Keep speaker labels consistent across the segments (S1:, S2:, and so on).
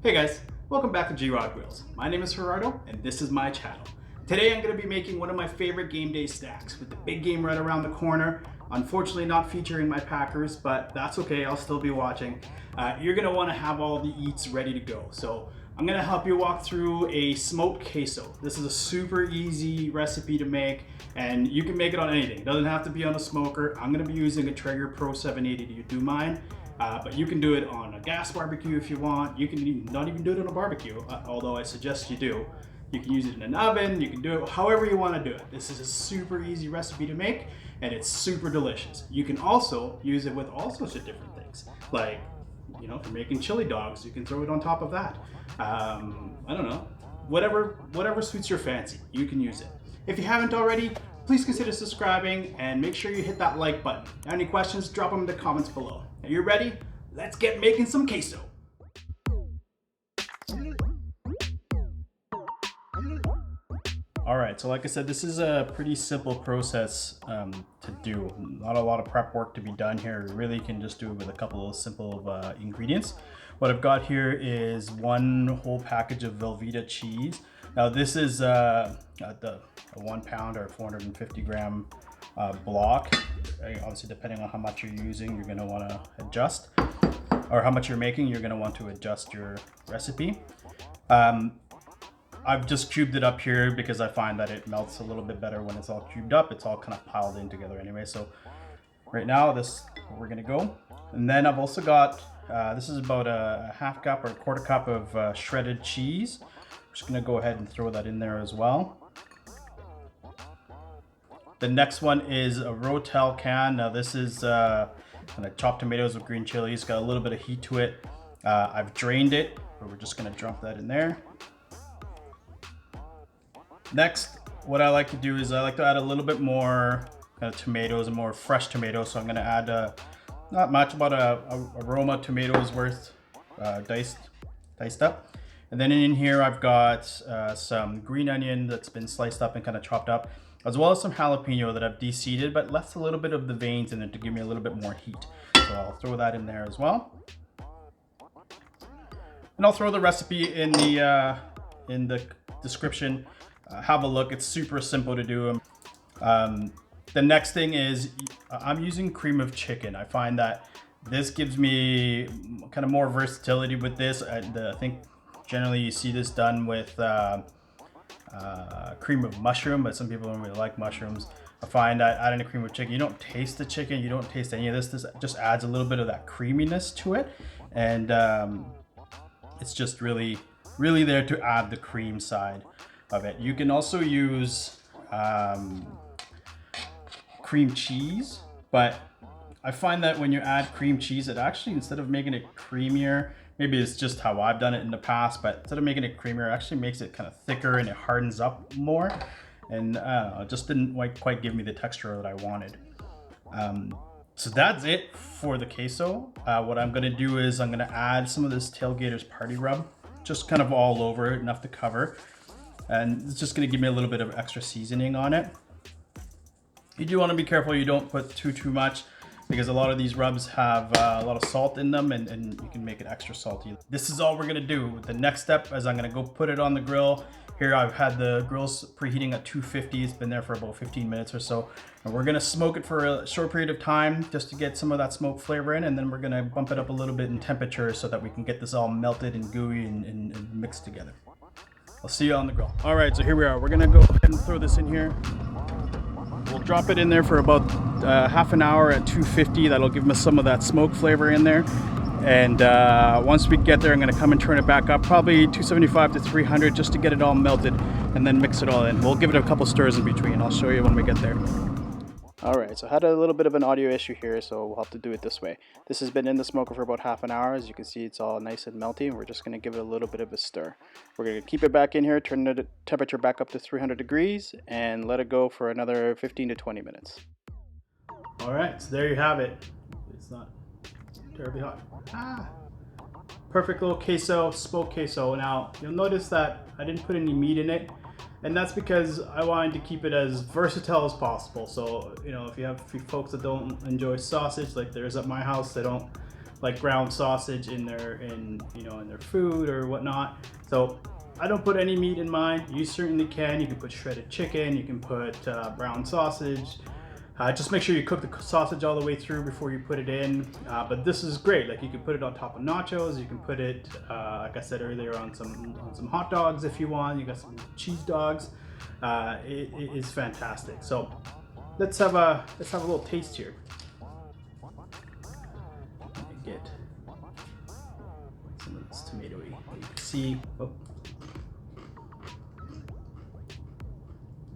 S1: Hey guys, welcome back to Traeger Grills. My name is Gerardo and this is my channel. Today I'm going to be making one of my favorite game day snacks with the big game right around the corner. Unfortunately not featuring my Packers, but that's okay, I'll still be watching. You're going to want to have all the eats ready to go. So I'm going to help you walk through a smoked queso. This is a super easy recipe to make and you can make it on anything. It doesn't have to be on a smoker. I'm going to be using a Traeger Pro 780 to do mine. But you can do it on a gas barbecue if you want. You can not even do it on a barbecue, although I suggest you do. You can use it in an oven, you can do it however you want to do it. This is a super easy recipe to make and it's super delicious. You can also use it with all sorts of different things. Like, you know, if you're making chili dogs, you can throw it on top of that. I don't know, whatever suits your fancy, you can use it. If you haven't already, please consider subscribing and make sure you hit that like button. Any questions, drop them in the comments below. Are you ready? Let's get making some queso. All right, so like I said, this is a pretty simple process to do. Not a lot of prep work to be done here. You really can just do it with a couple of simple ingredients. What I've got here is one whole package of Velveta cheese. Now this is a 1 pound or 450 gram block. Obviously, depending on how much you're using, you're going to want to adjust, or how much you're making, you're going to want to adjust your recipe. I've just cubed it up here because I find that it melts a little bit better when it's all cubed up. It's all kind of piled in together anyway. So right now, this is where we're going to go. And then I've also got, this is about a half cup or a quarter cup of shredded cheese. I'm just going to go ahead and throw that in there as well. The next one is a Rotel can. Now this is kind of chopped tomatoes with green chilies. Got a little bit of heat to it. I've drained it, but we're just going to drop that in there. Next, what I like to do is I like to add a little bit more kind of tomatoes and more fresh tomatoes. So I'm going to add not much, about a roma tomatoes worth diced up. And then in here I've got some green onion that's been sliced up and kind of chopped up, as well as some jalapeno that I've de-seeded but left a little bit of the veins in it to give me a little bit more heat. So I'll throw that in there as well. And I'll throw the recipe in the description. Have a look, it's super simple to do. The next thing is I'm using cream of chicken. I find that this gives me kind of more versatility with this. I think generally you see this done with cream of mushroom, but some people don't really like mushrooms. I find that adding a cream of chicken, you don't taste the chicken, you don't taste any of this. This just adds a little bit of that creaminess to it. And it's just really there to add the cream side of it. You can also use cream cheese, but I find that when you add cream cheese, it actually, instead of making it creamier, maybe it's just how I've done it in the past, but instead of making it creamier, it actually makes it kind of thicker and it hardens up more. And it just didn't quite give me the texture that I wanted. So that's it for the queso. What I'm gonna do is I'm gonna add some of this Tailgater's Party Rub, just kind of all over it, enough to cover. And it's just gonna give me a little bit of extra seasoning on it. You do wanna be careful you don't put too much, because a lot of these rubs have a lot of salt in them and you can make it extra salty. This is all we're gonna do. The next step is I'm gonna go put it on the grill. Here I've had the grills preheating at 250. It's been there for about 15 minutes or so. And we're gonna smoke it for a short period of time just to get some of that smoke flavor in, and then we're gonna bump it up a little bit in temperature so that we can get this all melted and gooey and mixed together. I'll see you on the grill. All right, so here we are. We're gonna go ahead and throw this in here. We'll drop it in there for about half an hour at 250. That'll give us some of that smoke flavor in there. And once we get there, I'm gonna come and turn it back up, probably 275 to 300, just to get it all melted, and then mix it all in. We'll give it a couple stirs in between. I'll show you when we get there. All right, so I had a little bit of an audio issue here, so we'll have to do it this way. This has been in the smoker for about half an hour. As you can see, it's all nice and melty, and we're just gonna give it a little bit of a stir. We're gonna keep it back in here, turn the temperature back up to 300 degrees, and let it go for another 15 to 20 minutes. All right, so there you have it. It's not terribly hot. Perfect little queso, smoked queso. Now, you'll notice that I didn't put any meat in it. And that's because I wanted to keep it as versatile as possible. So, you know, if you have folks that don't enjoy sausage, like there is at my house, they don't like ground sausage in their food or whatnot. So I don't put any meat in mine. You certainly can. You can put shredded chicken, you can put brown sausage. Just make sure you cook the sausage all the way through before you put it in. But this is great. Like, you can put it on top of nachos. You can put it, like I said earlier, on some hot dogs if you want. You got some cheese dogs. It is fantastic. So let's have a little taste here. Let me get some of this tomatoey. You can see. Oh.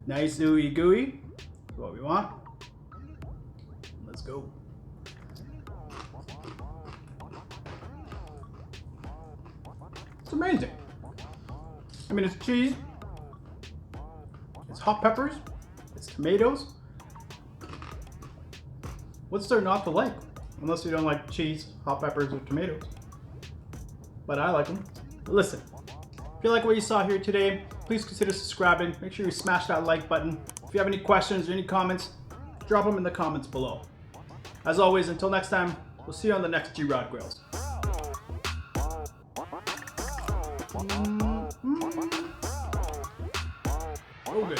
S1: Nice ooey gooey. That's what we want. Let's go. It's amazing. I mean, it's cheese, it's hot peppers, it's tomatoes. What's there not to like? Unless you don't like cheese, hot peppers, or tomatoes. But I like them. But listen, if you like what you saw here today, please consider subscribing. Make sure you smash that like button. If you have any questions or any comments, drop them in the comments below. As always, until next time, we'll see you on the next Traeger Grills. Oh, good.